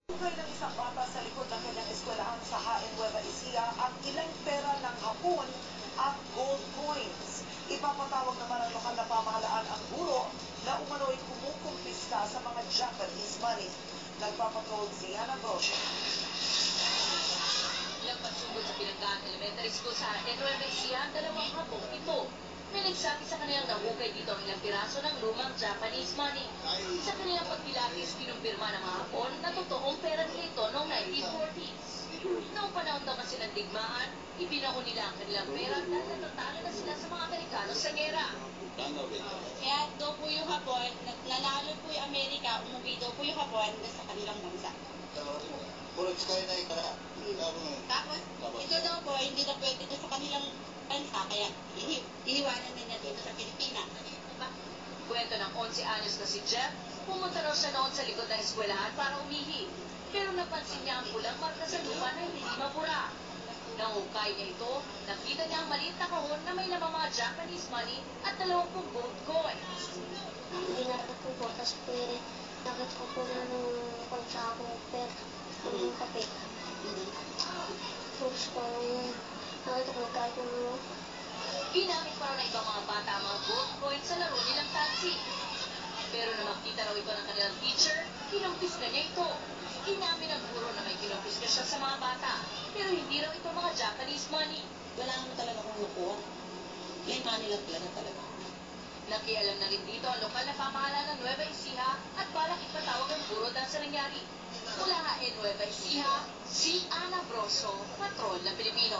Ukay ng isang bata sa likod ng kanyang eskwelahan sa Jaén, Nueva Ecija ang ilang pera ng hapon at gold coins. Ipapatawag naman ang lokal na pamahalaan ang guro na umano'y kumukumpista sa mga Japanese money. Nagpapatrol si Ana Brosio. Ilang pagsugod sa Pinanggaan Elementary School sa Jaén, Nueva Ecija ang dalawang hapong ito. May nagsabi sa kanilang nahukay dito ang ilang piraso ng lumang Japanese money. Sa kanilang pagpilatis, kinumpirma ng mga hapon na totoong pera nila ito noong 1940s. Noong panahon daw kasi ng digmaan, ibinaon nila ang kanilang pera dahil natatalo na sila sa mga Amerikano sa gera. Kaya daw po yung Hapon, nanalo po yung Amerika, umuwi daw po yung Hapon sa kanilang bansa. Tapos, ito daw po, hindi na pwede na sa kanilang bansa, kaya iiwanan na niya dito sa Pilipinas. Kwento ng 11 anyos na si Jeff, pumunta raw siya noon sa likod ng eskwelahan para umihi. Pero napansin niya ang pulang marka sa lupa na hindi mapura. Nang hukay niya ito, nakita niya ang maliit na kahon na may lamang mga Japanese money at 20 gold coins. Ginarap ko po, tapos po nakit ko po na nung pagsako per ng kape. Tapos po yung nakita ko nagkagulo. Ginamit pa raw ng ibang mga bata ang mga gold coins sa laro nilang tansi. Pero nang makita raw ito ng kanilang teacher, kinumpiska niya ito. Inamin ng guro na may kinumpiska siya sa mga bata, pero hindi raw ito mga Japanese money. Wala naman talaga kung lukuha. Plain money lang talaga. Nakialam na rin dito ang lokal na pamahalaan ng Nueva Ecija at balak ipatawag ang guro dahil sa nangyari. Mula Jaén, Nueva Ecija, si Ana Brosio, Patrol na Pilipino.